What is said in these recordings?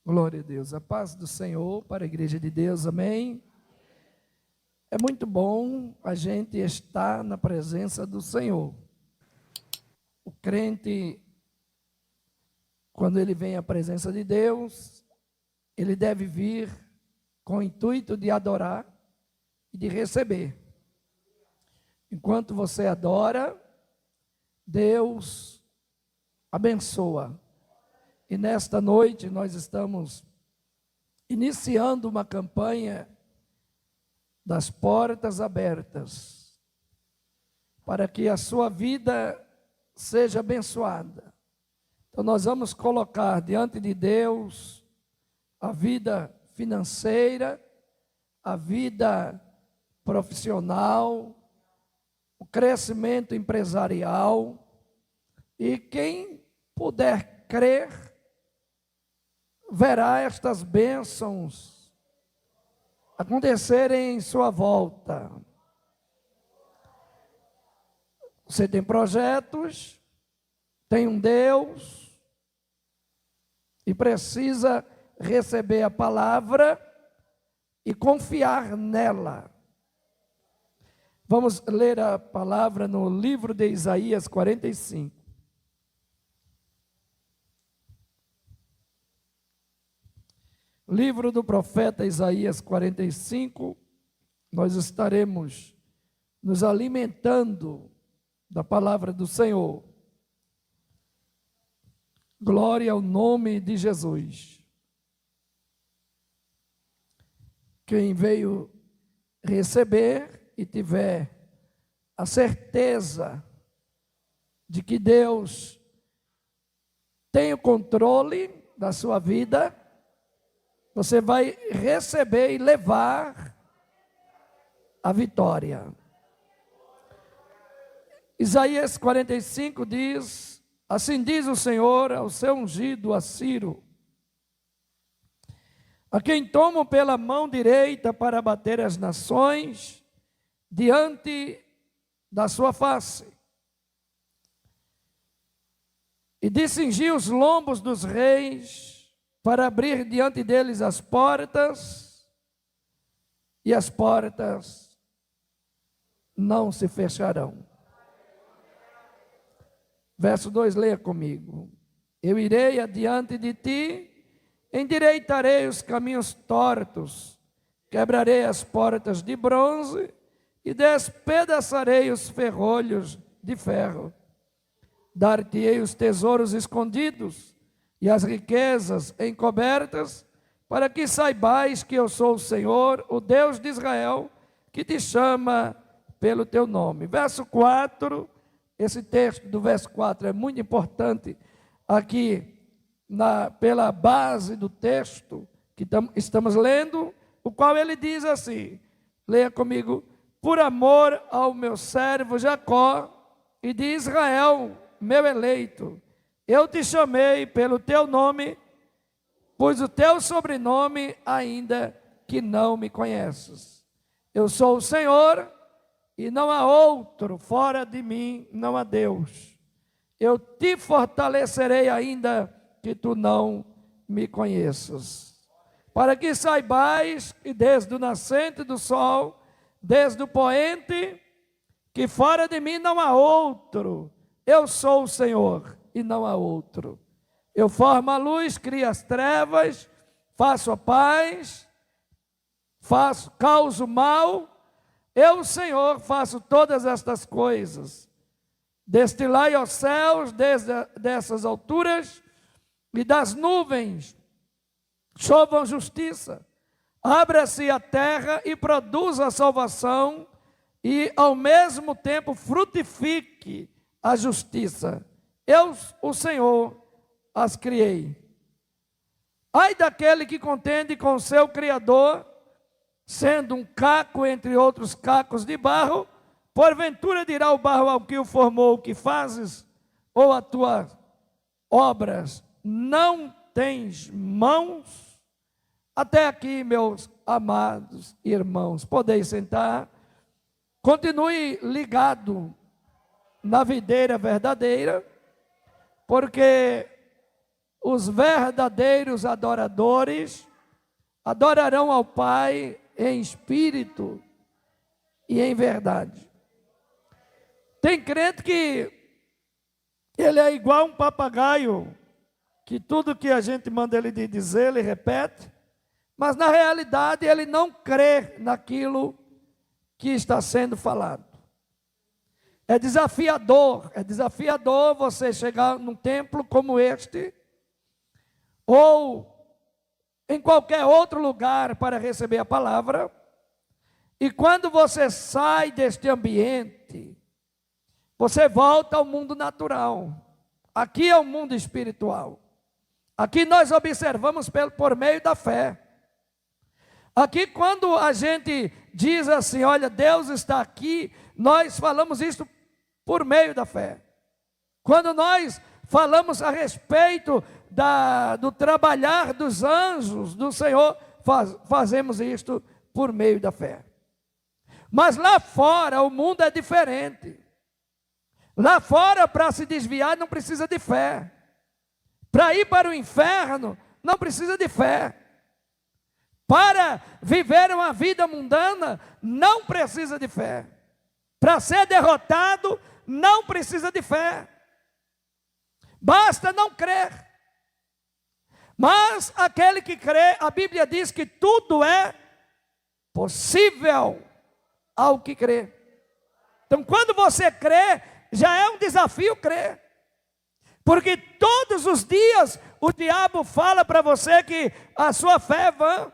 Glória a Deus. A paz do Senhor para a igreja de Deus, amém? É muito bom a gente estar na presença do Senhor. O crente, quando ele vem à presença de Deus, ele deve vir com o intuito de adorar e de receber. Enquanto você adora, Deus abençoa. E nesta noite nós estamos iniciando uma campanha das portas abertas, para que a sua vida seja abençoada. Então nós vamos colocar diante de Deus a vida financeira, a vida profissional, o crescimento empresarial, e quem puder crer, verá estas bênçãos acontecerem em sua volta. Você tem projetos, tem um Deus, e precisa receber a palavra e confiar nela. Vamos ler a palavra no livro de Isaías 45. Livro do profeta Isaías 45, nós estaremos nos alimentando da palavra do Senhor. Glória ao nome de Jesus. Quem veio receber e tiver a certeza de que Deus tem o controle da sua vida, você vai receber e levar a vitória. Isaías 45 diz: assim diz o Senhor ao seu ungido, a Ciro, a quem tomo pela mão direita para bater as nações diante da sua face, e de cingir os lombos dos reis, para abrir diante deles as portas, e as portas não se fecharão. Verso 2, leia comigo. Eu irei adiante de ti, endireitarei os caminhos tortos, quebrarei as portas de bronze e despedaçarei os ferrolhos de ferro. Dar-te-ei os tesouros escondidos e as riquezas encobertas, para que saibais que eu sou o Senhor, o Deus de Israel, que te chama pelo teu nome. Verso 4, esse texto do verso 4 é muito importante aqui, pela base do texto que estamos lendo, o qual ele diz assim, leia comigo: por amor ao meu servo Jacó e de Israel, meu eleito, eu te chamei pelo teu nome, pois o teu sobrenome ainda que não me conheces. Eu sou o Senhor e não há outro, fora de mim não há Deus. Eu te fortalecerei ainda que tu não me conheças. Para que saibais que desde o nascente do sol, desde o poente, que fora de mim não há outro. Eu sou o Senhor e não há outro. Eu formo a luz, crio as trevas, faço a paz, causo mal. Eu, Senhor, faço todas estas coisas. Destilai aos céus dessas alturas, e das nuvens chovam justiça. Abra-se a terra e produza a salvação, e ao mesmo tempo frutifique a justiça. Eu, o Senhor, as criei. Ai daquele que contende com o seu Criador, sendo um caco entre outros cacos de barro, porventura dirá o barro ao que o formou: o que fazes? Ou a tua obras não tens mãos? Até aqui, meus amados irmãos, podeis sentar. Continue ligado na videira verdadeira, porque os verdadeiros adoradores adorarão ao Pai em espírito e em verdade. Tem crente que ele é igual um papagaio, que tudo que a gente manda ele dizer, ele repete, mas na realidade ele não crê naquilo que está sendo falado. É desafiador você chegar num templo como este, ou em qualquer outro lugar para receber a palavra, e quando você sai deste ambiente, você volta ao mundo natural. Aqui é o mundo espiritual. Aqui nós observamos por meio da fé. Aqui quando a gente diz assim, olha, Deus está aqui, nós falamos isso por meio da fé. Quando nós falamos a respeito do trabalhar dos anjos do Senhor, fazemos isto por meio da fé. Mas lá fora o mundo é diferente. Lá fora, para se desviar, não precisa de fé. Para ir para o inferno, não precisa de fé. Para viver uma vida mundana, não precisa de fé. Para ser derrotado, não precisa de fé. Basta não crer. Mas aquele que crê, a Bíblia diz que tudo é possível ao que crê. Então, quando você crê, já é um desafio crer. Porque todos os dias o diabo fala para você que a sua fé é vã.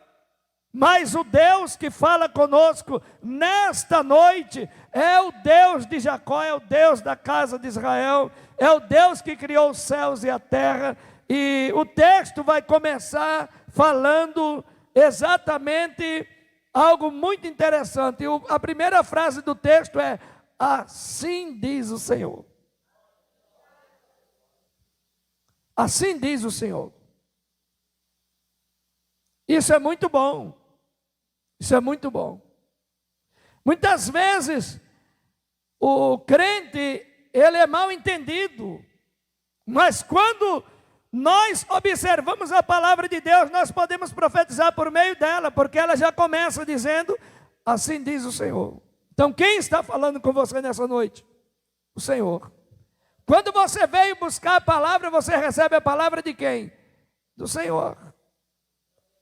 Mas o Deus que fala conosco nesta noite é o Deus de Jacó, é o Deus da casa de Israel, é o Deus que criou os céus e a terra. E o texto vai começar falando exatamente algo muito interessante. A primeira frase do texto é: assim diz o Senhor. Assim diz o Senhor. Isso é muito bom. Isso é muito bom. Muitas vezes o crente, ele é mal entendido. Mas quando nós observamos a palavra de Deus, nós podemos profetizar por meio dela, porque ela já começa dizendo: assim diz o Senhor. Então quem está falando com você nessa noite? O Senhor. Quando você veio buscar a palavra, você recebe a palavra de quem? Do Senhor.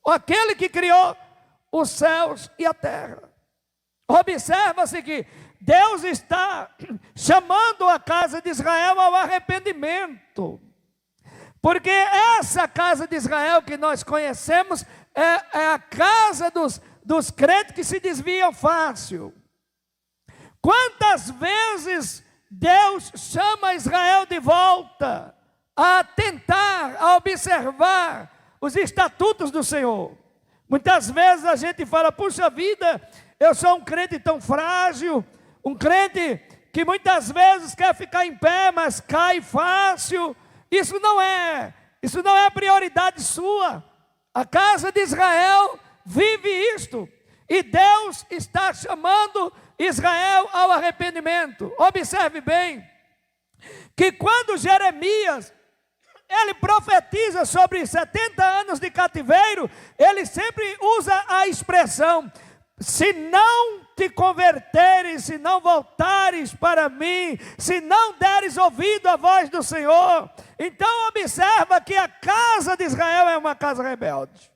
Aquele que criou os céus e a terra. Observa-se que Deus está chamando a casa de Israel ao arrependimento. Porque essa casa de Israel que nós conhecemos é a casa dos crentes que se desviam fácil. Quantas vezes Deus chama Israel de volta a tentar, a observar os estatutos do Senhor? Muitas vezes a gente fala: puxa vida, eu sou um crente tão frágil, um crente que muitas vezes quer ficar em pé, mas cai fácil. Isso não é prioridade sua. A casa de Israel vive isto, e Deus está chamando Israel ao arrependimento. Observe bem, que quando Jeremias ele profetiza sobre 70 anos de cativeiro, ele sempre usa a expressão: se não te converteres, se não voltares para mim, se não deres ouvido à voz do Senhor. Então observa que a casa de Israel é uma casa rebelde.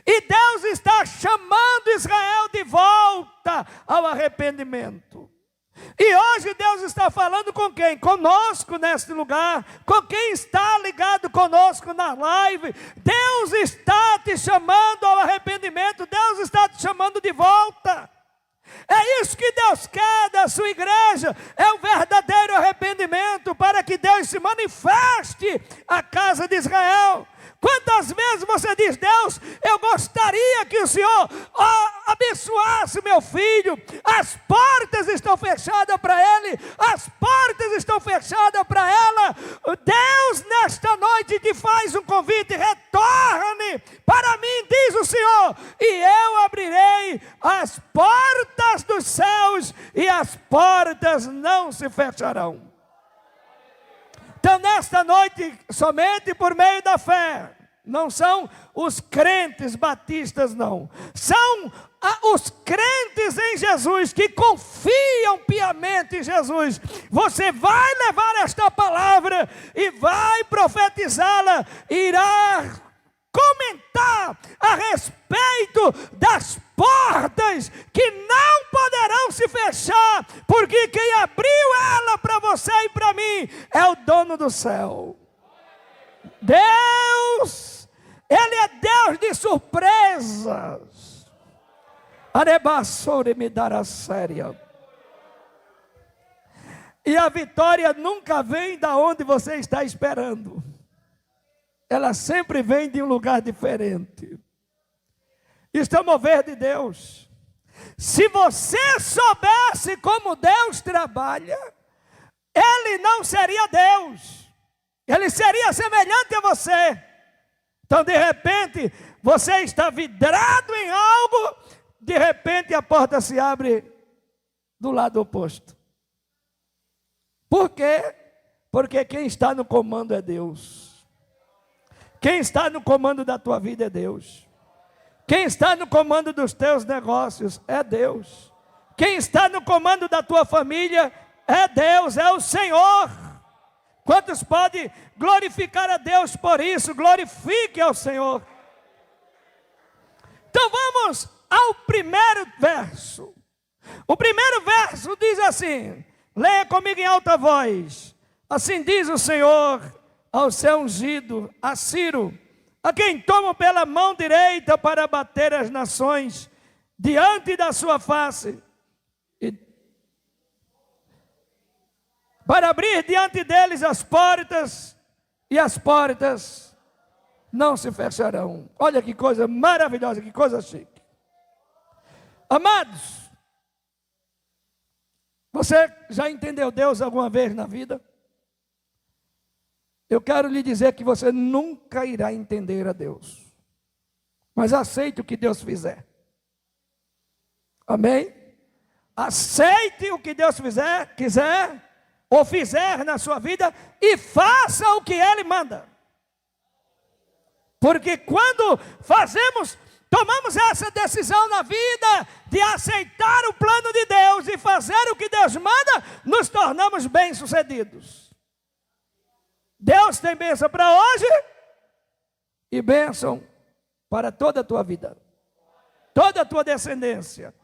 E Deus está chamando Israel de volta ao arrependimento. E hoje Deus está falando com quem? Conosco neste lugar, com quem está ligado conosco na live. Deus está te chamando ao arrependimento, Deus está te chamando de volta. É isso que Deus quer da sua igreja, é o verdadeiro arrependimento, para que Deus se manifeste à casa de Israel. Quantas vezes você diz: Deus, eu gostaria que o Senhor abençoasse meu filho, as portas estão fechadas para ele, as portas estão fechadas para ela. Deus nesta noite te faz um convite: retorne para mim, diz o Senhor, e eu abrirei as portas dos céus e as portas não se fecharão. Então, nesta noite, somente por meio da fé, não são os crentes batistas, não. São os crentes em Jesus, que confiam piamente em Jesus. Você vai levar esta palavra e vai profetizá-la, irá comentar a respeito das portas que não poderão se fechar, porque quem abriu ela para você e para mim é o dono do céu. Deus, Ele é Deus de surpresas. Arebassore me dará séria. E a vitória nunca vem da onde você está esperando. Ela sempre vem de um lugar diferente. Isto é o mover de Deus. Se você soubesse como Deus trabalha, Ele não seria Deus. Ele seria semelhante a você. Então, de repente, você está vidrado em algo, de repente a porta se abre do lado oposto. Por quê? Porque quem está no comando é Deus. Quem está no comando da tua vida é Deus. Quem está no comando dos teus negócios é Deus. Quem está no comando da tua família é Deus, é o Senhor. Quantos podem glorificar a Deus por isso? Glorifique ao Senhor. Então vamos ao primeiro verso. O primeiro verso diz assim, leia comigo em alta voz. Assim diz o Senhor ao seu ungido, a Ciro, a quem tomo pela mão direita para abater as nações diante da sua face, e para abrir diante deles as portas, e as portas não se fecharão. Olha que coisa maravilhosa, que coisa chique. Amados, você já entendeu Deus alguma vez na vida? Eu quero lhe dizer que você nunca irá entender a Deus. Mas aceite o que Deus fizer. Amém? Aceite o que Deus quiser ou fizer na sua vida e faça o que Ele manda. Porque quando tomamos essa decisão na vida de aceitar o plano de Deus e fazer o que Deus manda, nos tornamos bem-sucedidos. Deus tem bênção para hoje e bênção para toda a tua vida, toda a tua descendência.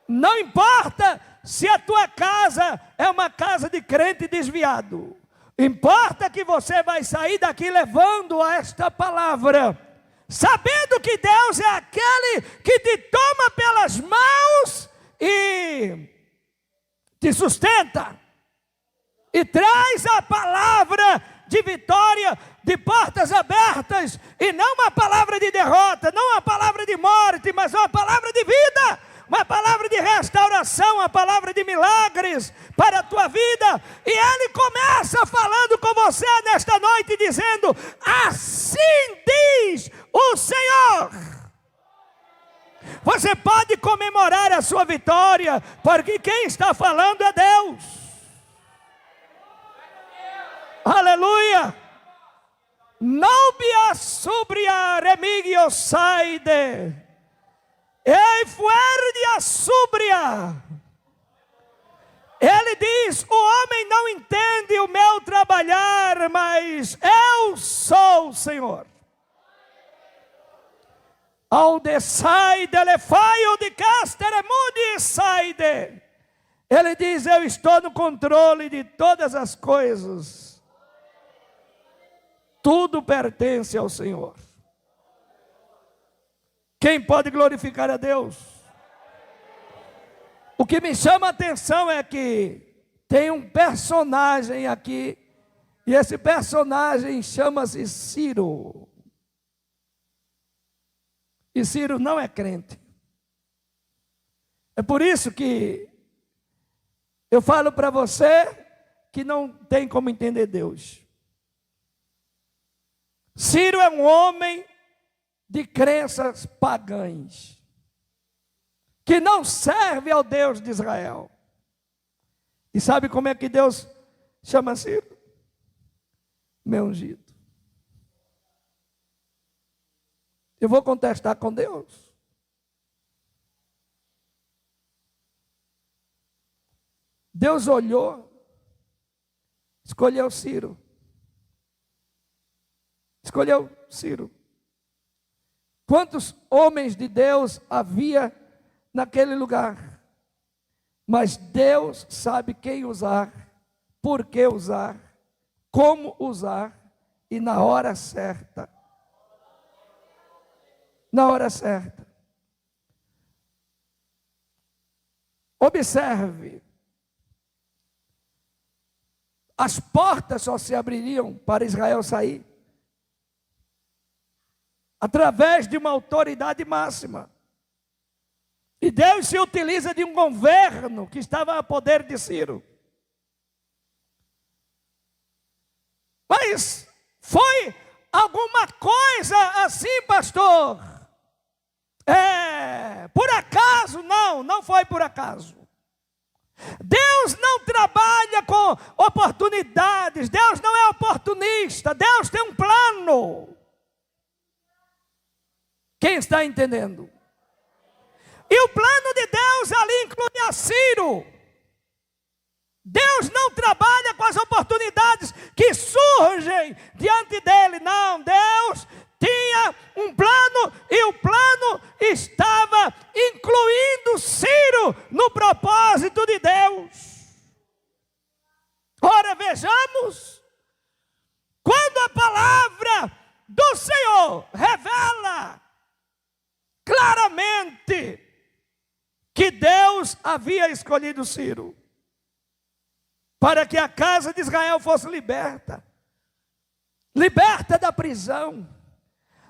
Não importa se a tua casa é uma casa de crente desviado, importa que você vai sair daqui levando esta palavra, sabendo que Deus é aquele que te toma pelas mãos e te sustenta. E traz a palavra de vitória, de portas abertas, e não uma palavra de derrota, não uma palavra de morte, mas uma palavra de vida, uma palavra de restauração, uma palavra de milagres para a tua vida. E Ele começa falando com você nesta noite, dizendo, assim diz o Senhor. Você pode comemorar a sua vitória, porque quem está falando é Deus. Aleluia! Nobia subria remigio saide, ei fuerdia subria. Ele diz, o homem não entende o meu trabalhar, mas eu sou o Senhor. Ao de saide, elefaio de casteremudi saide. Ele diz, eu estou no controle de todas as coisas. Tudo pertence ao Senhor. Quem pode glorificar a Deus? O que me chama a atenção é que tem um personagem aqui, e esse personagem chama-se Ciro. E Ciro não é crente. É por isso que eu falo para você que não tem como entender Deus. Ciro é um homem de crenças pagãs, que não serve ao Deus de Israel. E sabe como é que Deus chama Ciro? meu ungido. Eu vou contestar com Deus. Deus olhou, escolheu Ciro. Escolheu Ciro. Quantos homens de Deus havia naquele lugar? Mas Deus sabe quem usar, por que usar, como usar e na hora certa. Na hora certa. Observe. As portas só se abririam para Israel sair através de uma autoridade máxima. E Deus se utiliza de um governo que estava a poder de Ciro. Mas foi alguma coisa assim, pastor? Por acaso? Não foi por acaso. Deus não trabalha com oportunidades, Deus não é oportunista, Deus tem um plano. Quem está entendendo? E o plano de Deus ali inclui a Ciro. Deus não trabalha com as oportunidades que surgem diante dele, não. Deus tinha um plano e o plano estava incluindo Ciro no propósito de Deus. Ora, vejamos, quando a palavra do Senhor revela claramente que Deus havia escolhido Ciro para que a casa de Israel fosse liberta da prisão,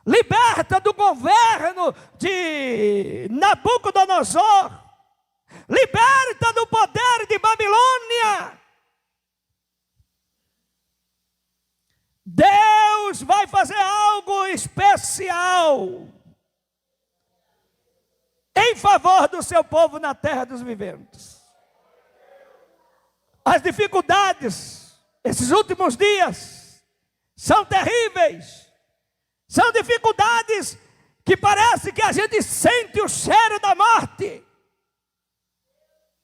liberta do governo de Nabucodonosor, liberta do poder de Babilônia. Deus vai fazer algo especial em favor do seu povo na terra dos viventes. As dificuldades, esses últimos dias, são terríveis. São dificuldades que parece que a gente sente o cheiro da morte.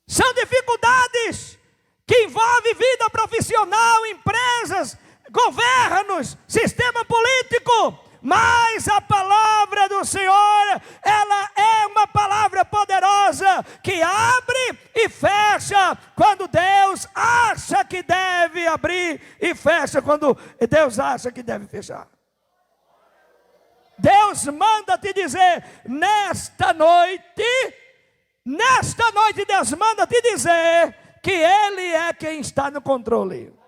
São dificuldades que envolvem vida profissional, empresas, governos, sistema político. Mas a palavra do Senhor, ela é uma palavra poderosa que abre e fecha quando Deus acha que deve abrir e fecha quando Deus acha que deve fechar. Deus manda te dizer nesta noite Deus manda te dizer que Ele é quem está no controle.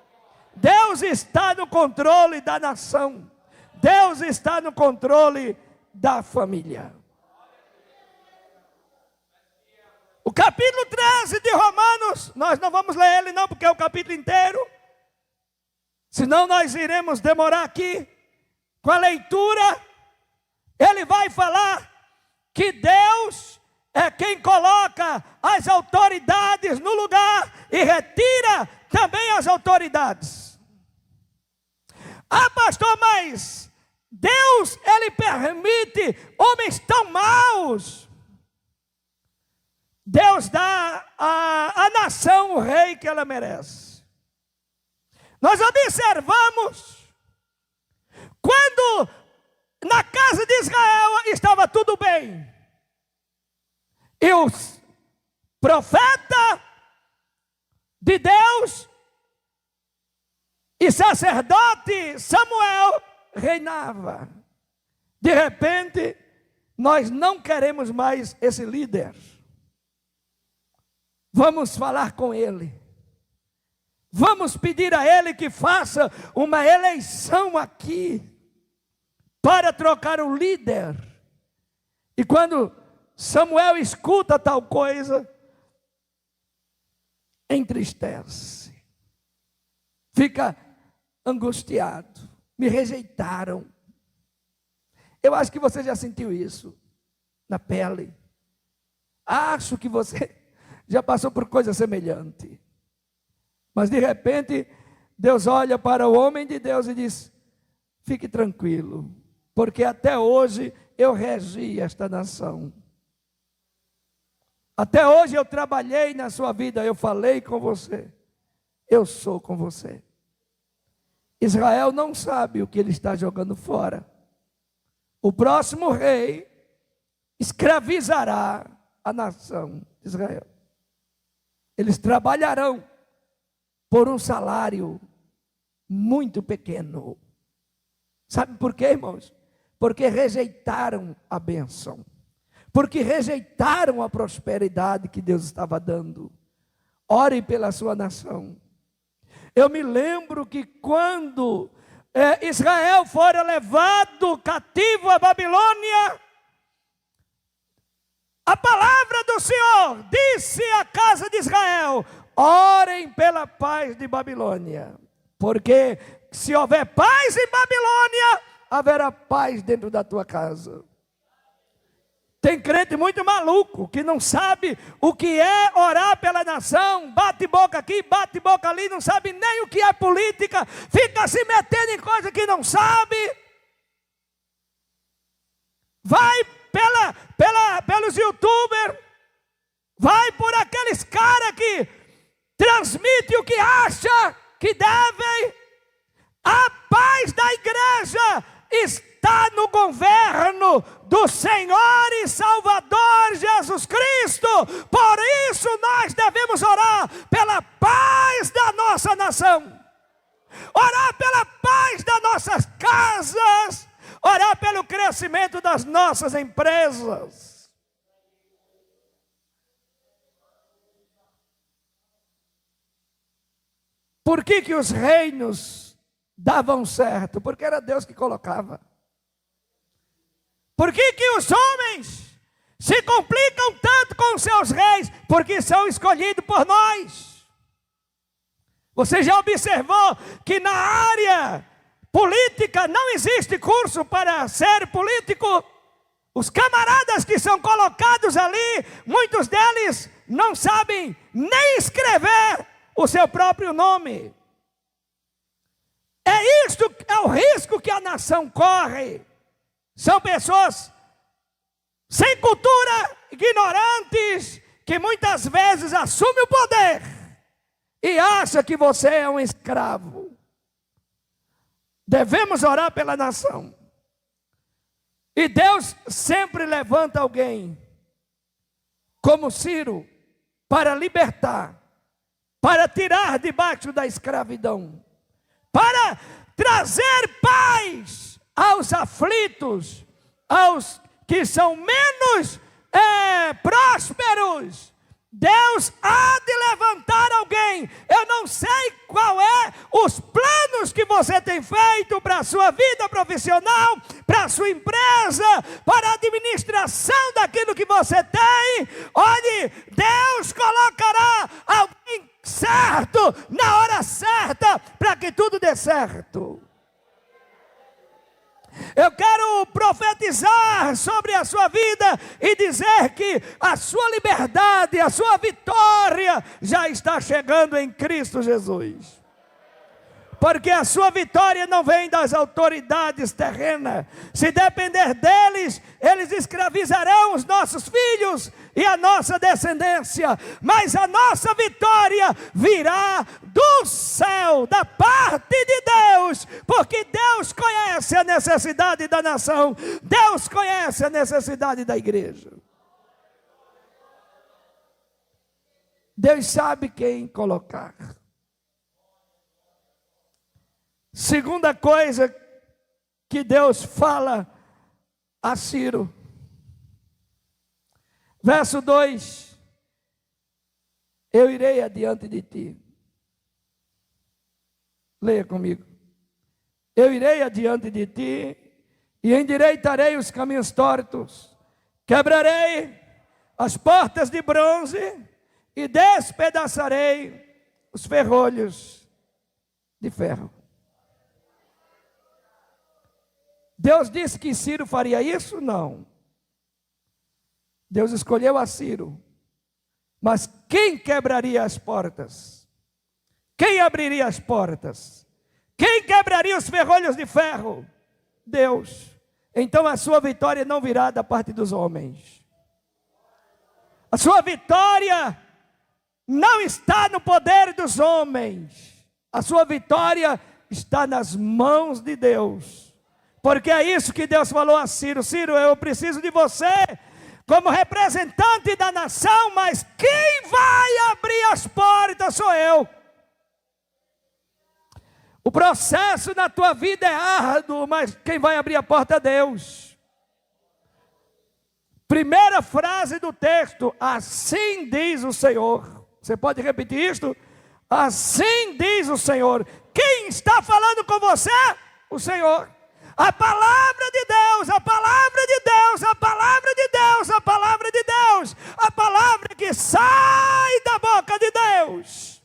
Deus está no controle da nação. Deus está no controle da família. O capítulo 13 de Romanos, nós não vamos ler ele não, porque é o capítulo inteiro. Senão nós iremos demorar aqui com a leitura. Ele vai falar que Deus é quem coloca as autoridades no lugar e retira também as autoridades. Ah, pastor, mas Deus, Ele permite homens tão maus. Deus dá à nação o rei que ela merece. Nós observamos, quando na casa de Israel estava tudo bem, e o profeta de Deus e sacerdote Samuel reinava. De repente, nós não queremos mais esse líder. Vamos falar com ele. Vamos pedir a ele que faça uma eleição aqui para trocar o líder. E quando Samuel escuta tal coisa, entristece, fica angustiado. Me rejeitaram. Eu acho que você já sentiu isso na pele. Acho que você já passou por coisa semelhante. Mas de repente, Deus olha para o homem de Deus e diz: fique tranquilo, porque até hoje eu regi esta nação. Até hoje eu trabalhei na sua vida, eu falei com você, eu sou com você. Israel não sabe o que ele está jogando fora. O próximo rei escravizará a nação de Israel. Eles trabalharão por um salário muito pequeno. Sabe por quê, irmãos? Porque rejeitaram a bênção. Porque rejeitaram a prosperidade que Deus estava dando. Ore pela sua nação. Eu me lembro que quando Israel fora levado cativo à Babilônia, a palavra do Senhor disse à casa de Israel: orem pela paz de Babilônia, porque se houver paz em Babilônia, haverá paz dentro da tua casa. Tem crente muito maluco, que não sabe o que é orar pela nação, bate boca aqui, bate boca ali, não sabe nem o que é política, fica se metendo em coisa que não sabe. Vai pelos youtubers, vai por aqueles caras que transmitem o que acha que devem. A paz da igreja está no governo do Senhor e Salvador Jesus Cristo. Por isso nós devemos orar pela paz da nossa nação, orar pela paz das nossas casas, orar pelo crescimento das nossas empresas. Por que os reinos davam certo? Porque era Deus que colocava. Por que os homens se complicam tanto com os seus reis? Porque são escolhidos por nós. Você já observou que na área política não existe curso para ser político? Os camaradas que são colocados ali, muitos deles não sabem nem escrever o seu próprio nome. É o risco que a nação corre. São pessoas sem cultura, ignorantes, que muitas vezes assumem o poder e acham que você é um escravo. Devemos orar pela nação. E Deus sempre levanta alguém como Ciro para libertar, para tirar debaixo da escravidão, para trazer paz aos aflitos, aos que são menos prósperos. Deus há de levantar alguém. Eu não sei qual é os planos que você tem feito para a sua vida profissional, para a sua empresa, para a administração daquilo que você tem. Olhe, Deus colocará alguém certo, na hora certa, para que tudo dê certo. Eu quero profetizar sobre a sua vida e dizer que a sua liberdade, a sua vitória já está chegando em Cristo Jesus. Porque a sua vitória não vem das autoridades terrenas. Se depender deles, eles escravizarão os nossos filhos e a nossa descendência. Mas a nossa vitória virá do céu, da parte de Deus. Porque Deus conhece a necessidade da nação. Deus conhece a necessidade da igreja. Deus sabe quem colocar. Segunda coisa que Deus fala a Ciro. Verso 2. Eu irei adiante de ti. Leia comigo. Eu irei adiante de ti e endireitarei os caminhos tortos. Quebrarei as portas de bronze e despedaçarei os ferrolhos de ferro. Deus disse que Ciro faria isso? Não. Deus escolheu a Ciro. Mas quem quebraria as portas? Quem abriria as portas? Quem quebraria os ferrolhos de ferro? Deus. Então a sua vitória não virá da parte dos homens. A sua vitória não está no poder dos homens. A sua vitória está nas mãos de Deus. Porque é isso que Deus falou a Ciro. Ciro, eu preciso de você como representante da nação, mas quem vai abrir as portas sou eu. O processo na tua vida é árduo, mas quem vai abrir a porta é Deus. Primeira frase do texto: assim diz o Senhor. Você pode repetir isto? Assim diz o Senhor. Quem está falando com você? O Senhor. A palavra de Deus, a palavra de Deus, a palavra de Deus, a palavra de Deus, a palavra que sai da boca de Deus.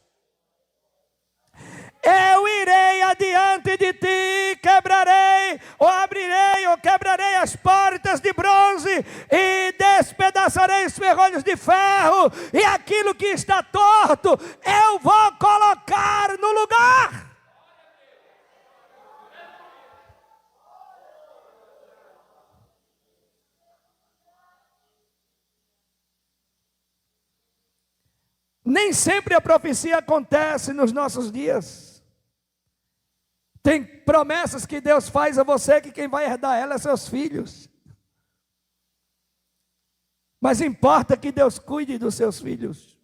Eu irei adiante de ti, quebrarei, ou abrirei, ou quebrarei as portas de bronze, e despedaçarei os ferrolhos de ferro, e aquilo que está torto, eu vou colocar no lugar. Nem sempre a profecia acontece nos nossos dias. Tem promessas que Deus faz a você que quem vai herdar ela é seus filhos. Mas importa que Deus cuide dos seus filhos,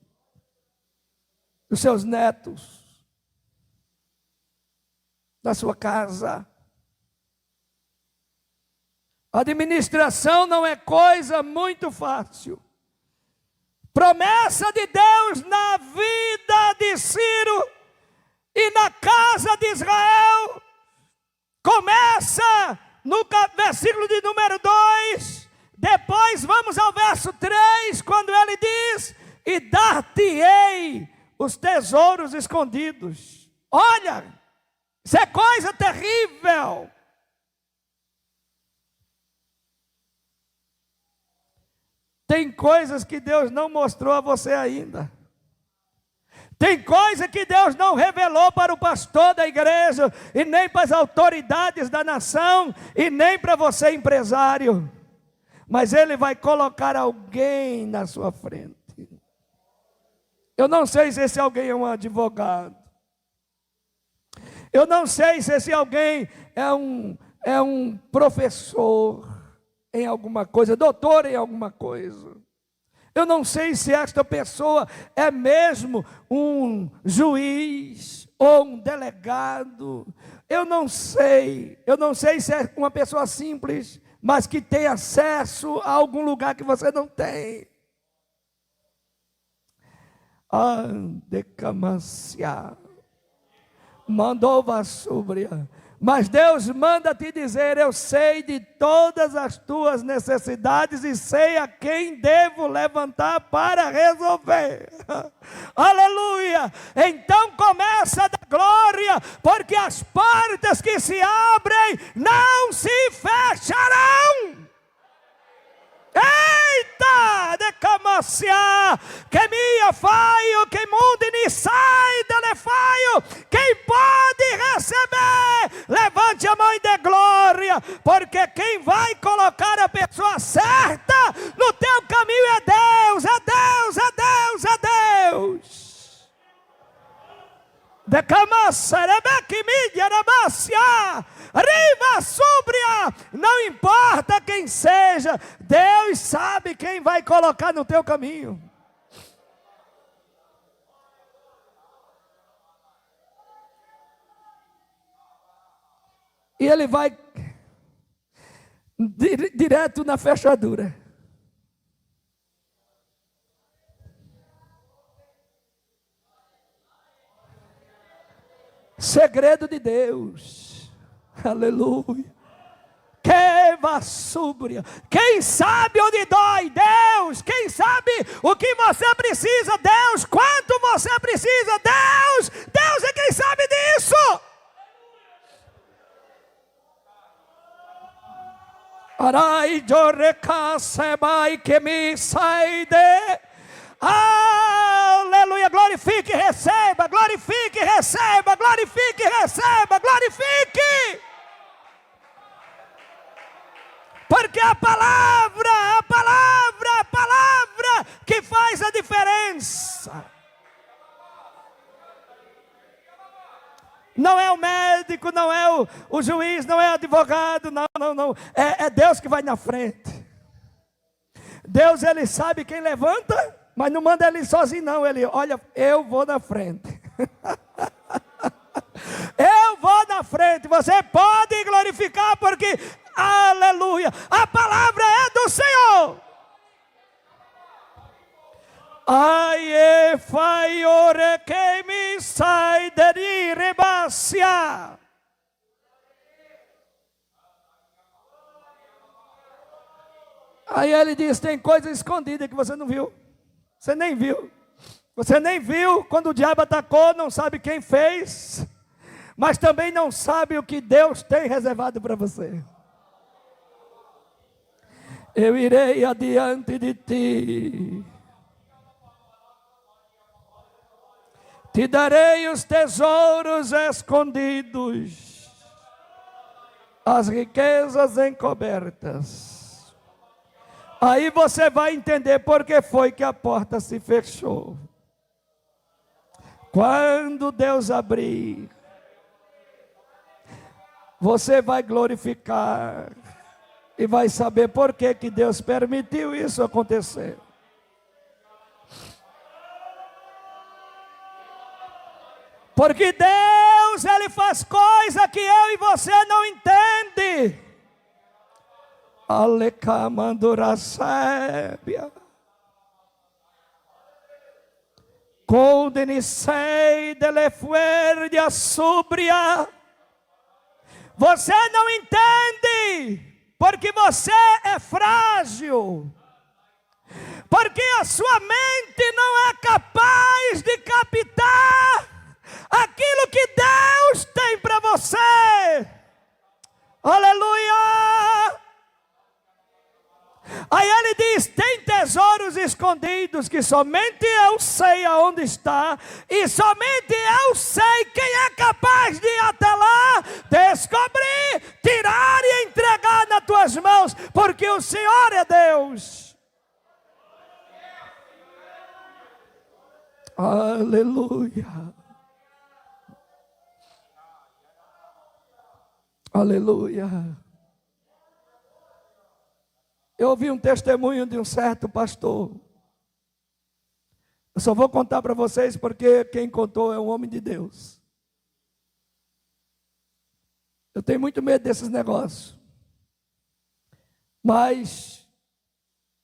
dos seus netos, da sua casa. A administração não é coisa muito fácil. Promessa de Deus na vida de Ciro e na casa de Israel começa no versículo de número 2, depois vamos ao verso 3, quando ele diz: e dar-te-ei os tesouros escondidos. Olha, isso é coisa terrível. Tem coisas que Deus não mostrou a você ainda. Tem coisa que Deus não revelou para o pastor da igreja, e nem para as autoridades da nação, e nem para você empresário. Mas Ele vai colocar alguém na sua frente. Eu não sei se esse alguém é um advogado. Eu não sei se esse alguém é um professor em alguma coisa, doutor em alguma coisa. Eu não sei se esta pessoa é mesmo um juiz ou um delegado. Eu não sei se é uma pessoa simples, mas que tem acesso a algum lugar que você não tem. Andecamancia, mandou vassúbria. Mas Deus manda te dizer: eu sei de todas as tuas necessidades e sei a quem devo levantar para resolver. Aleluia! Então começa a dar glória, porque as portas que se abrem não se fecharão. Eita, decamacia, que minha faio, que mundo ni sai dele faio, quem pode receber, levante a mão e dê glória, porque quem vai colocar a pessoa certa no teu caminho é Deus, é Deus, é Deus, é Deus. Decamacia, rebeque mídia, rebacia, riva súbria, não importa quem seja, Deus sabe quem vai colocar no teu caminho. E Ele vai direto na fechadura. Segredo de Deus. Aleluia. Que vassúbria. Quem sabe onde dói? Deus. Quem sabe o que você precisa? Deus. Quanto você precisa? Deus. Deus é quem sabe disso. Arai joreka sebai que me saide. Aleluia, glorifique e receba, glorifique e receba, glorifique, receba, glorifique. Porque a palavra que faz a diferença. Não é o médico, não é o juiz, não é o advogado, não. É Deus que vai na frente. Deus, Ele sabe quem levanta, mas não manda Ele sozinho não. Ele, olha, eu vou na frente. Eu vou na frente. Você pode glorificar porque, aleluia, a palavra é do Senhor. Ai, faiore que me sai de rebácia. Aí ele diz, tem coisa escondida que você não viu. Você nem viu. Você nem viu quando o diabo atacou, não sabe quem fez, mas também não sabe o que Deus tem reservado para você. Eu irei adiante de ti. Te darei os tesouros escondidos, as riquezas encobertas. Aí você vai entender por que foi que a porta se fechou. Quando Deus abrir, você vai glorificar e vai saber por que que Deus permitiu isso acontecer. Porque Deus, Ele faz coisa que eu e você não entende. Alecamanduracébia. Condenicei delefuerdia súbria. Você não entende, porque você é frágil. Porque a sua mente não é capaz de captar aquilo que Deus tem para você. Aleluia! Aí ele diz, tem tesouros escondidos que somente eu sei aonde está, e somente eu sei quem é capaz de ir até lá, descobrir, tirar e entregar nas tuas mãos, porque o Senhor é Deus. Aleluia. Aleluia. Eu ouvi um testemunho de um certo pastor. Eu só vou contar para vocês porque quem contou é um homem de Deus. Eu tenho muito medo desses negócios. Mas,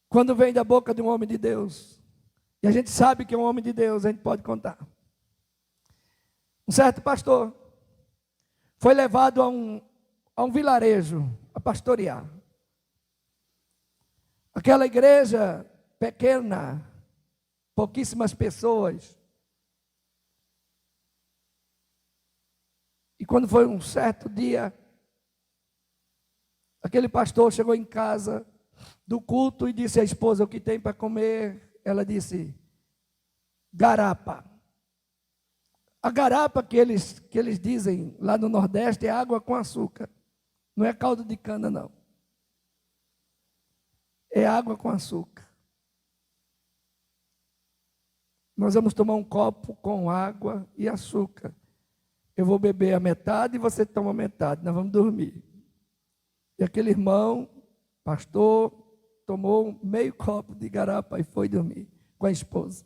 quando vem da boca de um homem de Deus, e a gente sabe que é um homem de Deus, a gente pode contar. Um certo pastor foi levado a um vilarejo a pastorear. Aquela igreja pequena, pouquíssimas pessoas. E quando foi um certo dia, aquele pastor chegou em casa do culto e disse à esposa o que tem para comer. Ela disse, garapa. A garapa que eles dizem lá no Nordeste é água com açúcar. Não é caldo de cana, não. É água com açúcar. Nós vamos tomar um copo com água e açúcar. Eu vou beber a metade e você toma a metade. Nós vamos dormir. E aquele irmão, pastor, tomou meio copo de garapa e foi dormir com a esposa.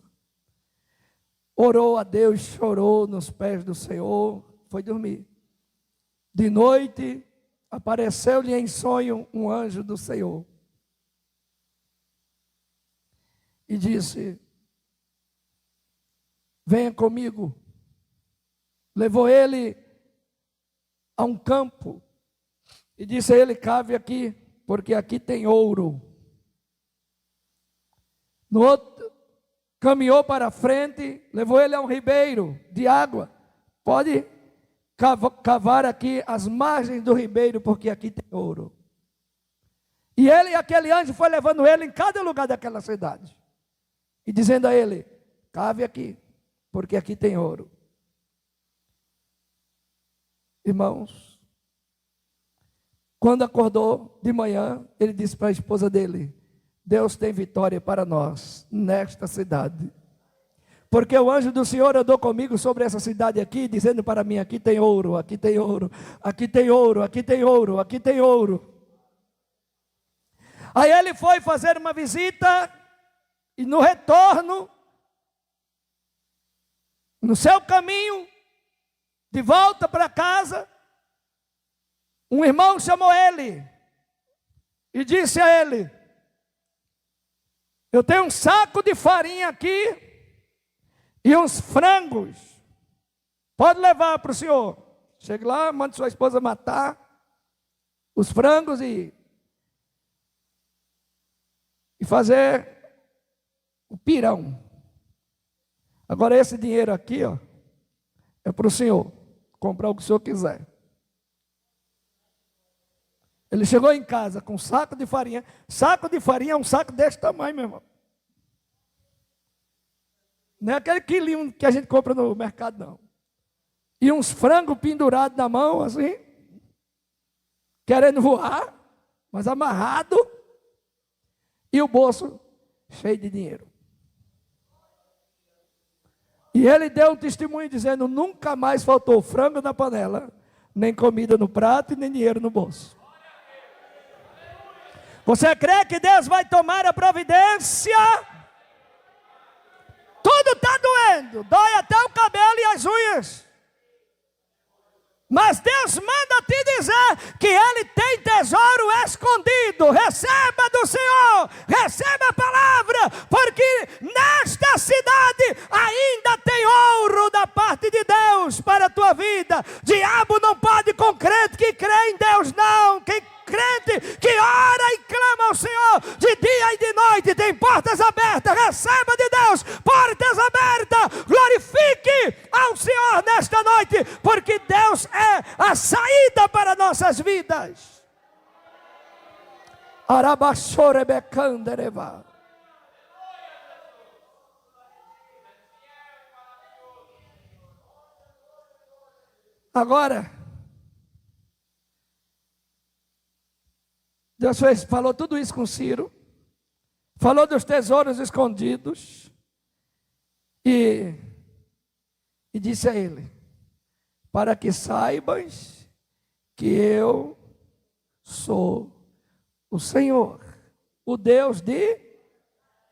Orou a Deus, chorou nos pés do Senhor, foi dormir. De noite, apareceu-lhe em sonho um anjo do Senhor. E disse, venha comigo. Levou ele a um campo. E disse a ele, cave aqui, porque aqui tem ouro. No outro, caminhou para frente, levou ele a um ribeiro de água. Pode cavar aqui as margens do ribeiro, porque aqui tem ouro. E ele e aquele anjo foi levando ele em cada lugar daquela cidade. E dizendo a ele, cave aqui, porque aqui tem ouro. Irmãos, quando acordou de manhã, ele disse para a esposa dele: Deus tem vitória para nós nesta cidade. Porque o anjo do Senhor andou comigo sobre essa cidade aqui, dizendo para mim: aqui tem ouro, aqui tem ouro, aqui tem ouro, aqui tem ouro, aqui tem ouro. Aí ele foi fazer uma visita, e no retorno, no seu caminho, de volta para casa, um irmão chamou ele, e disse a ele: eu tenho um saco de farinha aqui, e uns frangos, pode levar para o senhor. Chegue lá, mande sua esposa matar os frangos e fazer o pirão. Agora esse dinheiro aqui, ó, é para o senhor comprar o que o senhor quiser. Ele chegou em casa com um saco de farinha. Saco de farinha é um saco desse tamanho, meu irmão. Não é aquele quilinho que a gente compra no mercado, não. E uns frangos pendurados na mão, assim, querendo voar, mas amarrado, e o bolso cheio de dinheiro. E ele deu um testemunho dizendo: nunca mais faltou frango na panela, nem comida no prato e nem dinheiro no bolso. Você crê que Deus vai tomar a providência? Tudo está doendo, dói até o cabelo e as unhas. Mas Deus manda te dizer que Ele tem tesouro escondido. Receba do Senhor, receba a palavra, porque nesta cidade ainda tem ouro da parte de Deus para a tua vida. Diabo não pode com crente que crê em Deus, não. Quem crente que ora e clama ao Senhor de dia e de noite, tem portas abertas. Receba de Deus portas abertas. Glorifique ao Senhor nesta noite, porque Deus é a saída para nossas vidas. Arabashorebecandereva. Agora, Deus falou tudo isso com Ciro, falou dos tesouros escondidos, e disse a ele: para que saibas que eu sou o Senhor, o Deus de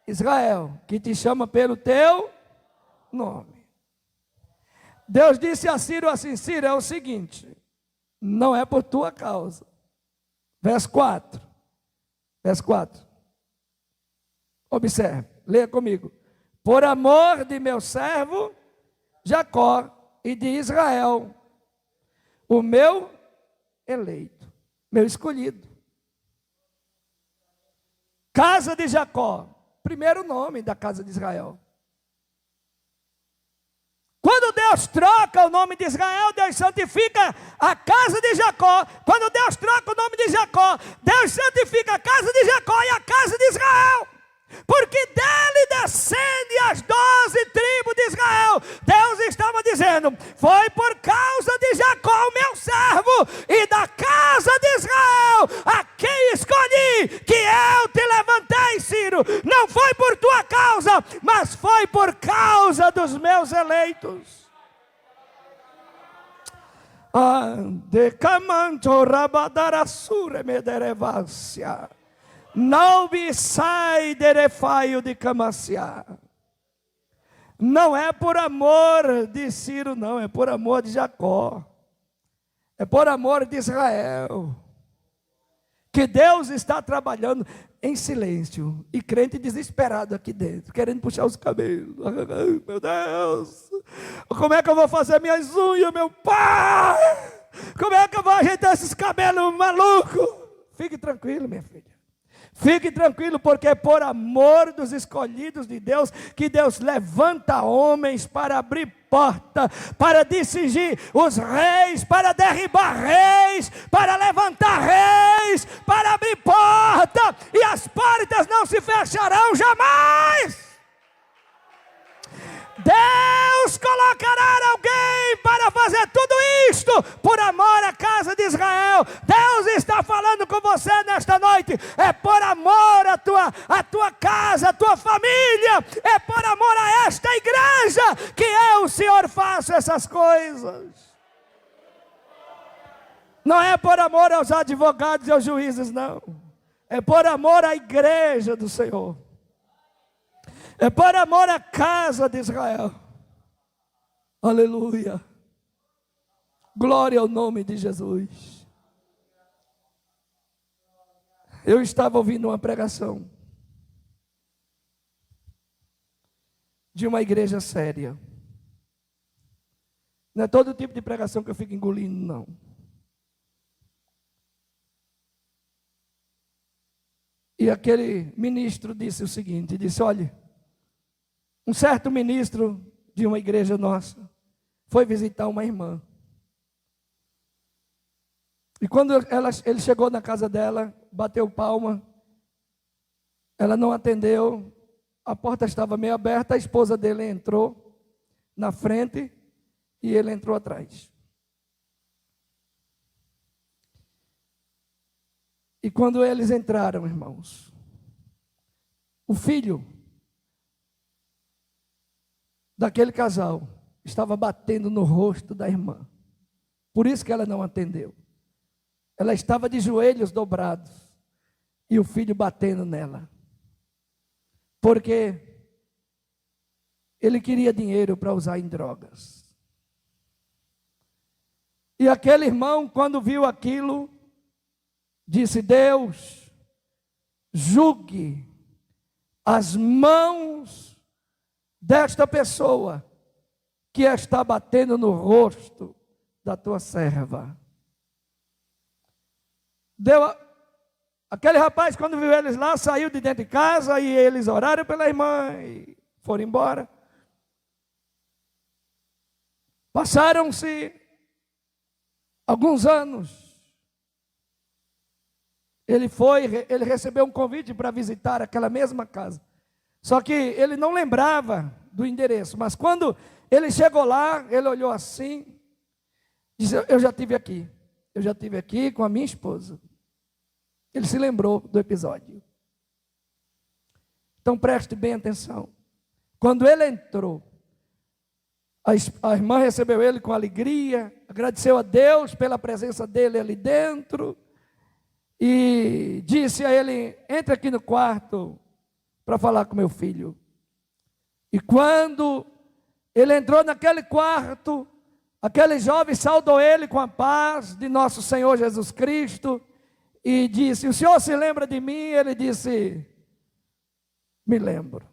Israel, que te chama pelo teu nome. Deus disse a Ciro assim: Ciro, é o seguinte, não é por tua causa. Verso 4. Observe, leia comigo. Por amor de meu servo Jacó e de Israel, o meu eleito, meu escolhido. Casa de Jacó, primeiro nome da casa de Israel. Quando Deus troca o nome de Israel, Deus santifica a casa de Jacó. Quando Deus troca o nome de Jacó, Deus santifica a casa de Jacó e a casa de Israel. Porque dele descende as 12 tribos de Israel. Deus estava dizendo: foi por causa de Jacó, o meu servo, e da casa de Israel, a quem escolhi, que eu te levantei, Ciro. Não foi por tua causa, mas foi por causa dos meus eleitos. Decamanto rabadarasure mederevácia. Não me sai derefaio de Camaciá. Não é por amor de Ciro, não, é por amor de Jacó. É por amor de Israel. Que Deus está trabalhando em silêncio. E crente desesperado aqui dentro, querendo puxar os cabelos. Ai, meu Deus, como é que eu vou fazer minhas unhas, meu pai? Como é que eu vou ajeitar esses cabelos malucos? Fique tranquilo, minha filha. Fique tranquilo, porque é por amor dos escolhidos de Deus que Deus levanta homens para abrir porta, para discingir os reis, para derribar reis, para levantar reis, para abrir porta, e as portas não se fecharão jamais. Deus colocará alguém para fazer tudo isto Cristo, por amor à casa de Israel. Deus está falando com você nesta noite. É por amor à tua casa, à tua família. É por amor a esta igreja que eu, Senhor, faço essas coisas. Não é por amor aos advogados e aos juízes, não. É por amor à igreja do Senhor. É por amor à casa de Israel. Aleluia. Glória ao nome de Jesus. Eu estava ouvindo uma pregação de uma igreja séria. Não é todo tipo de pregação que eu fico engolindo, não. E aquele ministro disse o seguinte, disse, olha, um certo ministro de uma igreja nossa foi visitar uma irmã. E quando ele chegou na casa dela, bateu palma, ela não atendeu, a porta estava meio aberta, a esposa dele entrou na frente e ele entrou atrás. E quando eles entraram, irmãos, o filho daquele casal estava batendo no rosto da irmã. Por isso que ela não atendeu. Ela estava de joelhos dobrados e o filho batendo nela. Porque ele queria dinheiro para usar em drogas. E aquele irmão, quando viu aquilo, disse, Deus, julgue as mãos desta pessoa que está batendo no rosto da tua serva. Aquele rapaz, quando viu eles lá, saiu de dentro de casa e eles oraram pela irmã e foram embora. Passaram-se alguns anos. Ele recebeu um convite para visitar aquela mesma casa. Só que ele não lembrava do endereço. Mas quando ele chegou lá, ele olhou assim, disse, eu já estive aqui. Eu já estive aqui com a minha esposa. Ele se lembrou do episódio. Então preste bem atenção. Quando ele entrou, a irmã recebeu ele com alegria, agradeceu a Deus pela presença dele ali dentro. E disse a ele, entre aqui no quarto para falar com meu filho. E quando ele entrou naquele quarto, aquele jovem saudou ele com a paz de nosso Senhor Jesus Cristo. E disse, o senhor se lembra de mim? Ele disse, me lembro.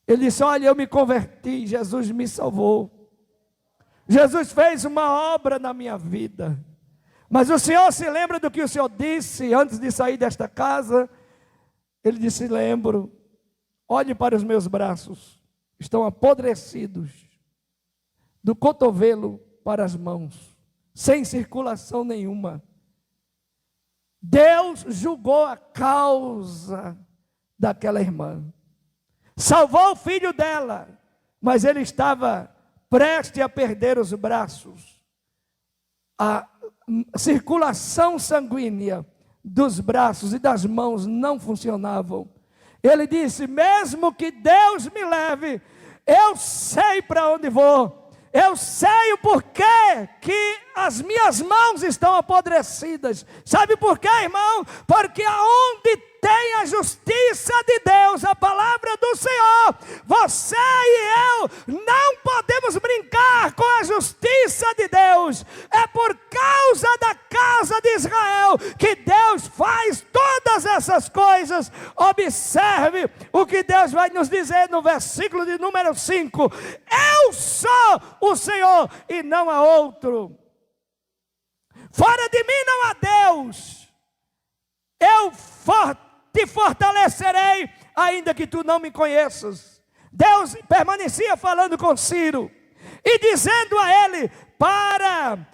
Ele disse, olha, eu me converti, Jesus me salvou. Jesus fez uma obra na minha vida. Mas o senhor se lembra do que o senhor disse antes de sair desta casa? Ele disse, lembro. Olhe para os meus braços. Estão apodrecidos. Do cotovelo para as mãos. Sem circulação nenhuma. Deus julgou a causa daquela irmã. Salvou o filho dela. Mas ele estava prestes a perder os braços. A circulação sanguínea dos braços e das mãos não funcionavam. Ele disse, mesmo que Deus me leve, eu sei para onde vou, eu sei o porquê que as minhas mãos estão apodrecidas. Sabe por quê, irmão? Porque aonde tem a justiça de Deus, a palavra do Senhor, você e eu não podemos brincar com a justiça de Deus. É por causa da casa de Israel que Deus faz todas essas coisas. Observe o que Deus vai nos dizer no versículo de número 5. Eu sou o Senhor e não há outro. Fora de mim não há Deus. Eu te fortalecerei, ainda que tu não me conheças. Deus permanecia falando com Ciro e dizendo a ele, para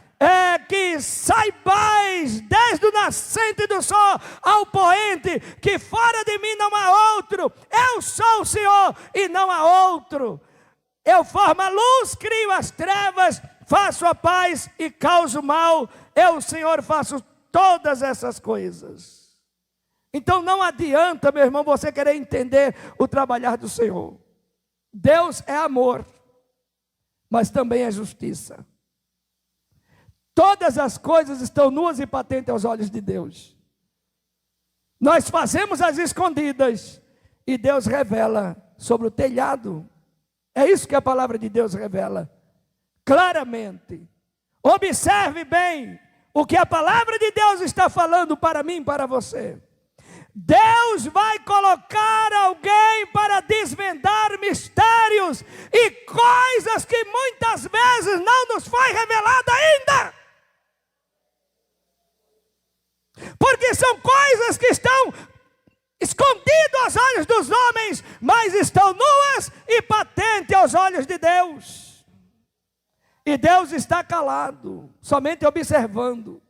que saibais desde o nascente do sol ao poente, que fora de mim não há outro. Eu sou o Senhor e não há outro. Eu formo a luz, crio as trevas, faço a paz e causo mal, eu, o Senhor, faço todas essas coisas. Então não adianta, meu irmão, você querer entender o trabalhar do Senhor. Deus é amor, mas também é justiça. Todas as coisas estão nuas e patentes aos olhos de Deus. Nós fazemos as escondidas e Deus revela sobre o telhado. É isso que a palavra de Deus revela claramente. Observe bem o que a palavra de Deus está falando para mim e para você. Deus vai colocar alguém para desvendar mistérios e coisas que muitas vezes não nos foi revelada ainda. Porque são coisas que estão escondidas aos olhos dos homens, mas estão nuas e patentes aos olhos de Deus. E Deus está calado, somente observando.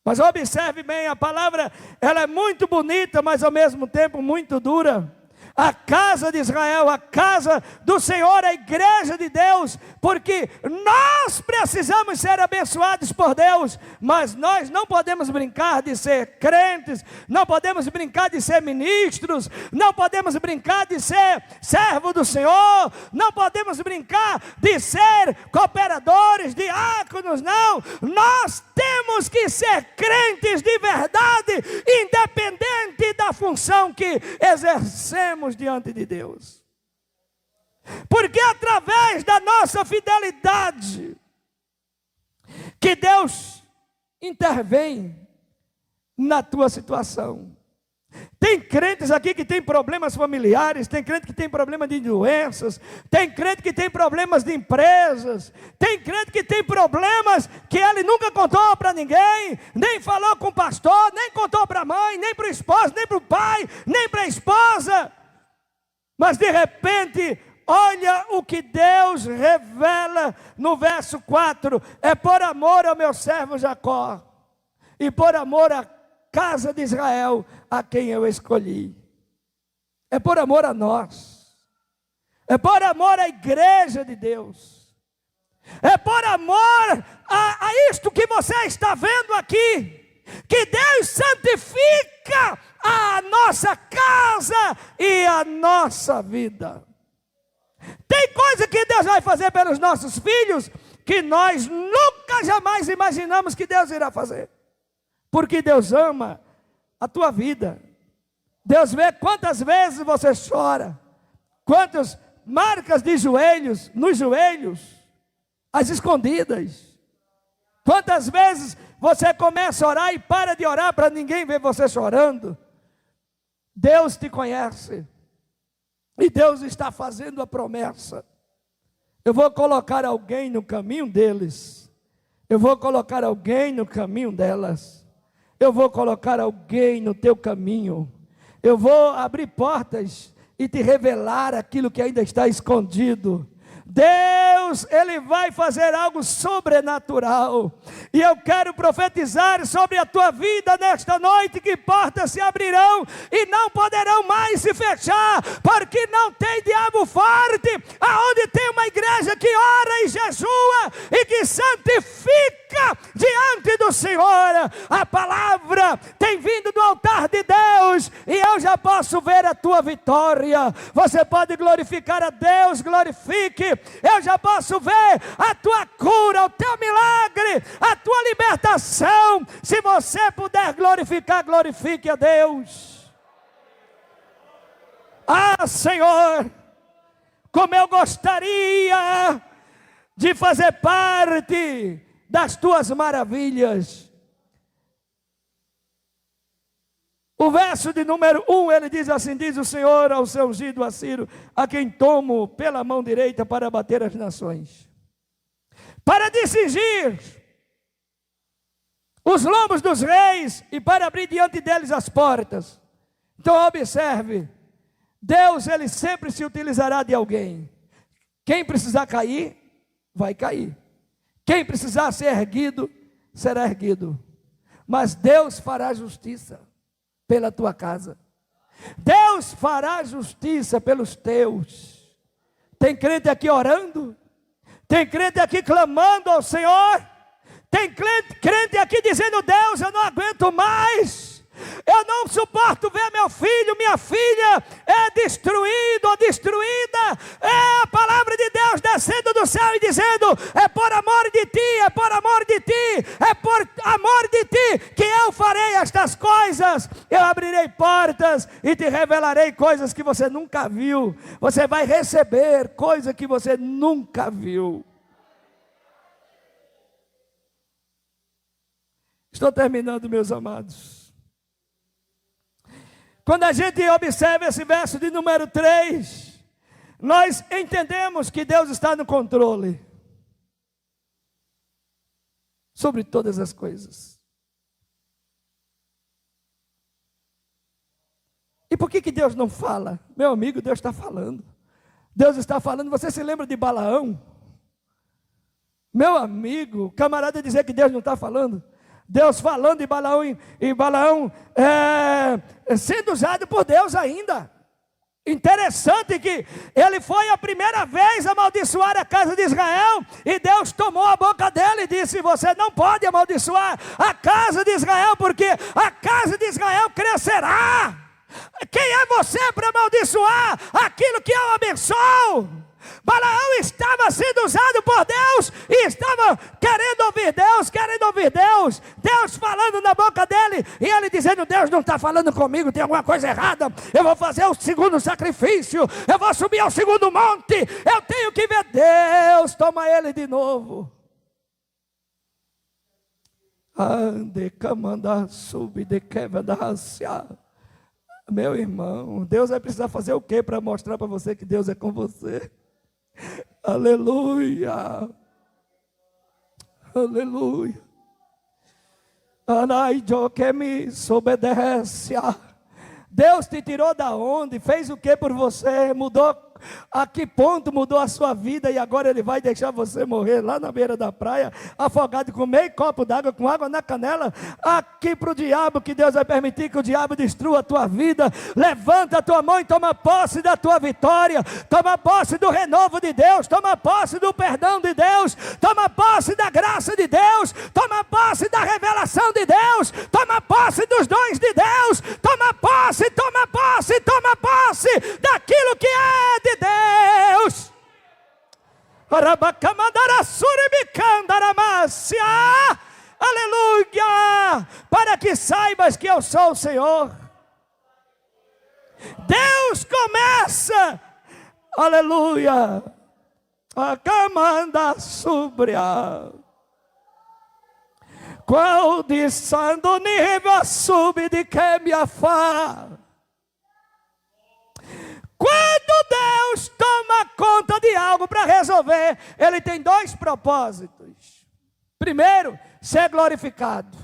Mas observe bem, a palavra, ela é muito bonita, mas ao mesmo tempo muito dura. A casa de Israel, a casa do Senhor, a igreja de Deus, porque nós precisamos ser abençoados por Deus, mas nós não podemos brincar de ser crentes, não podemos brincar de ser ministros, não podemos brincar de ser servo do Senhor, não podemos brincar de ser cooperadores, diáconos, não. Nós temos que ser crentes de verdade, independente da função que exercemos diante de Deus. Porque através da nossa fidelidade que Deus intervém na tua situação. Tem crentes aqui que tem problemas familiares, tem crente que tem problemas de doenças, tem crente que tem problemas de empresas, tem crente que tem problemas que ele nunca contou para ninguém, nem falou com o pastor, nem contou para a mãe, nem para o esposo, nem para o pai, nem para a esposa. Mas de repente, olha o que Deus revela no verso 4: é por amor ao meu servo Jacó, e por amor à casa de Israel, a quem eu escolhi. É por amor a nós, é por amor à igreja de Deus, é por amor a isto que você está vendo aqui, que Deus santifica a nossa casa e a nossa vida. Tem coisa que Deus vai fazer pelos nossos filhos que nós nunca jamais imaginamos que Deus irá fazer, porque Deus ama a tua vida. Deus vê quantas vezes você chora, quantas marcas de joelhos, nos joelhos, as escondidas. Quantas vezes você começa a orar e para de orar para ninguém ver você chorando. Deus te conhece, e Deus está fazendo a promessa: eu vou colocar alguém no caminho deles, eu vou colocar alguém no caminho delas, eu vou colocar alguém no teu caminho, eu vou abrir portas e te revelar aquilo que ainda está escondido. Deus, Ele vai fazer algo sobrenatural, e eu quero profetizar sobre a tua vida nesta noite, que portas se abrirão e não poderão mais se fechar, porque não tem diabo forte, aonde tem uma igreja que ora e jejua, e que santifica diante do Senhor. A palavra tem vindo do altar de Deus, e eu já posso ver a tua vitória. Você pode glorificar a Deus, glorifique. Eu já posso ver a tua cura, o teu milagre, a tua libertação. Se você puder glorificar, glorifique a Deus. Ah, Senhor, como eu gostaria de fazer parte das tuas maravilhas. O verso de número 1, ele diz assim: diz o Senhor ao seu ungido a Ciro, a quem tomo pela mão direita para bater as nações, para discingir os lombos dos reis e para abrir diante deles as portas. Então observe, Deus, ele sempre se utilizará de alguém. Quem precisar cair, vai cair. Quem precisar ser erguido, será erguido. Mas Deus fará justiça pela tua casa. Deus fará justiça pelos teus. Tem crente aqui orando, Tem crente aqui clamando ao Senhor. Tem crente aqui dizendo: Deus, eu não aguento mais. Eu não suporto ver meu filho, minha filha destruído ou destruída. É a palavra de Deus descendo do céu e dizendo: é por amor de ti, é por amor de ti, é por amor de ti que eu farei estas coisas. Eu abrirei portas e te revelarei coisas que você nunca viu. Você vai receber coisas que você nunca viu. Estou terminando, meus amados. Quando a gente observa esse verso de número 3, nós entendemos que Deus está no controle sobre todas as coisas. E por que Deus não fala? Meu amigo, Deus está falando. Deus está falando. Você se lembra de Balaão? Meu amigo, camarada dizer que Deus não está falando. Deus falando e Balaão sendo usado por Deus ainda. Interessante que ele foi a primeira vez amaldiçoar a casa de Israel, e Deus tomou a boca dele e disse: você não pode amaldiçoar a casa de Israel, porque a casa de Israel crescerá. Quem é você para amaldiçoar aquilo que eu abençoo? Balaão estava sendo usado por Deus e estava querendo ouvir Deus, Deus falando na boca dele, e ele dizendo: Deus não está falando comigo, tem alguma coisa errada, eu vou fazer o segundo sacrifício, eu vou subir ao segundo monte, eu tenho que ver. Deus toma ele de novo. Ande camanda sub de quevedácia. Meu irmão, Deus vai precisar fazer o que para mostrar para você que Deus é com você? Aleluia, aleluia. Anaijo que me obedece. Deus te tirou da onde? Fez o que por você? Mudou? A que ponto mudou a sua vida? E agora Ele vai deixar você morrer lá na beira da praia, afogado com meio copo d'água, com água na canela? Aqui para o diabo, que Deus vai permitir que o diabo destrua a tua vida. Levanta a tua mão e toma posse da tua vitória. Toma posse do renovo de Deus. Toma posse do perdão de Deus. Toma posse da graça de Deus. Toma posse da revelação de Deus. Toma posse dos dons de Deus. Toma posse, toma posse, toma posse daquilo que é de Deus. Aleluia. Para que saibas que eu sou o Senhor. Deus começa, aleluia, a camanda súbria. Quando sando nível sub de que me afar. Quando Deus toma conta de algo para resolver, Ele tem dois propósitos. Primeiro, ser glorificado.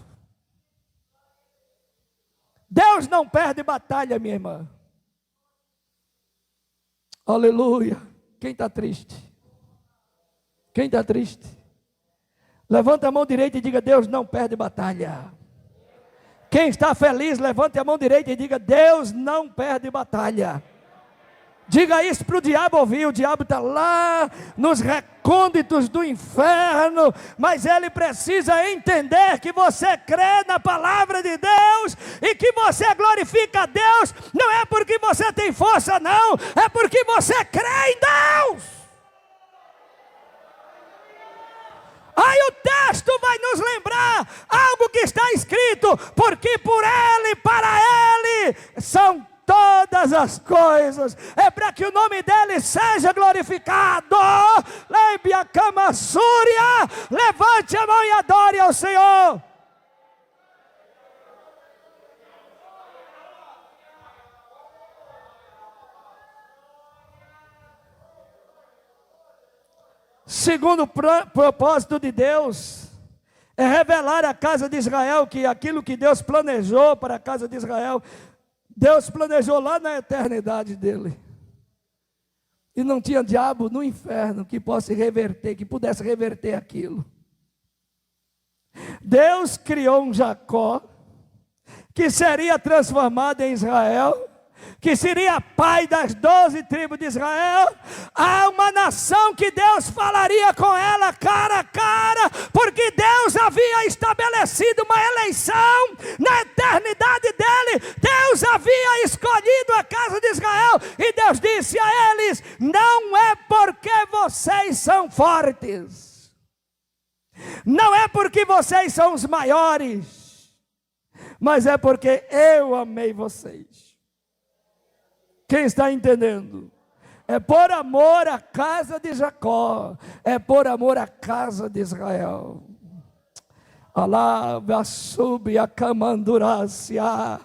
Deus não perde batalha, minha irmã. Aleluia. Quem está triste? Quem está triste? Levanta a mão direita e diga: Deus não perde batalha. Quem está feliz, levante a mão direita e diga: Deus não perde batalha. Diga isso para o diabo ouvir. O diabo está lá nos recônditos do inferno, mas ele precisa entender que você crê na palavra de Deus e que você glorifica a Deus. Não é porque você tem força, não, é porque você crê em Deus. Aí o texto vai nos lembrar algo que está escrito: porque por Ele, para Ele, são todas as coisas, é para que o nome dele seja glorificado. Lembre a cama súria, levante a mão e adore ao Senhor. Segundo propósito de Deus é revelar à casa de Israel que aquilo que Deus planejou para a casa de Israel, Deus planejou lá na eternidade dele. E não tinha diabo no inferno que pudesse reverter aquilo. Deus criou um Jacó que seria transformado em Israel, que seria pai das 12 tribos de Israel, há uma nação que Deus falaria com ela cara a cara, porque Deus havia estabelecido uma eleição na eternidade dele. Deus havia escolhido a casa de Israel, e Deus disse a eles: não é porque vocês são fortes, não é porque vocês são os maiores, mas é porque eu amei vocês. Quem está entendendo? É por amor à casa de Jacó, é por amor à casa de Israel. Alá, sub a camandurácia.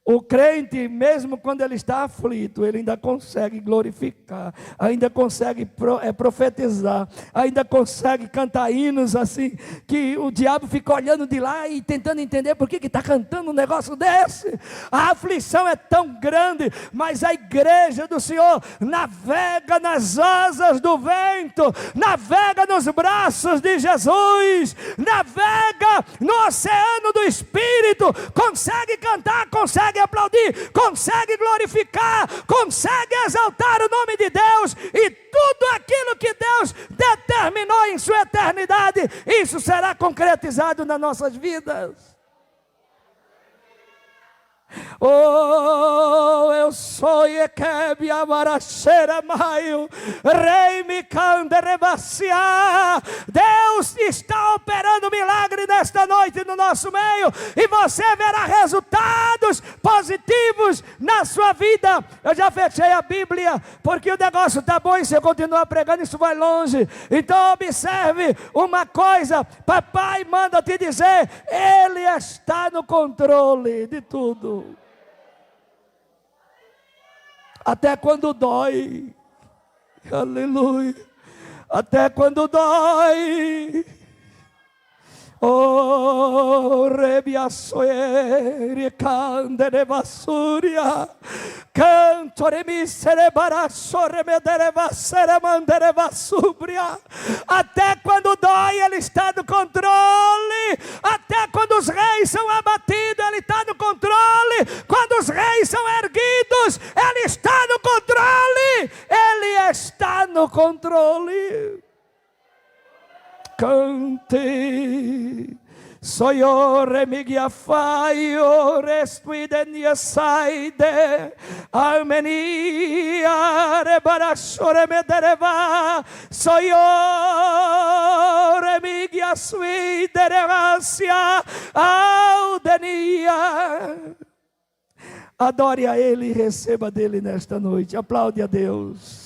O crente, mesmo quando ele está aflito, ele ainda consegue glorificar, ainda consegue profetizar, ainda consegue cantar hinos assim, que o diabo fica olhando de lá e tentando entender por que está cantando um negócio desse. A aflição é tão grande, mas a igreja do Senhor navega nas asas do vento, navega nos braços de Jesus, navega no oceano do Espírito, consegue cantar, consegue aplaudir, consegue glorificar, consegue exaltar o nome de Deus, e tudo aquilo que Deus determinou em sua eternidade, isso será concretizado nas nossas vidas. Oh, eu sou Equebe Amaracheira Maio, Rei Micande Rebacia. Deus está operando milagre nesta noite no nosso meio, e você verá resultados positivos na sua vida. Eu já fechei a Bíblia, porque o negócio está bom, e se eu continuar pregando, isso vai longe. Então observe uma coisa: papai manda te dizer, Ele está no controle de tudo. Até quando dói, aleluia, até quando dói. Oh, rebiaçoere, candere basúria, canto remissere baraço, remedere vassere, mandere vassúbria. Até quando dói, Ele está no controle. Até quando os reis são abatidos, Ele está no controle. Quando os reis são erguidos, Ele está no controle. Ele está no controle. Cante, soy remigia faio, restuidenia saide, almenia rebarasore medereva, soy remigia suiderevancia, audenia. Adore a Ele e receba dele nesta noite. Aplaude a Deus.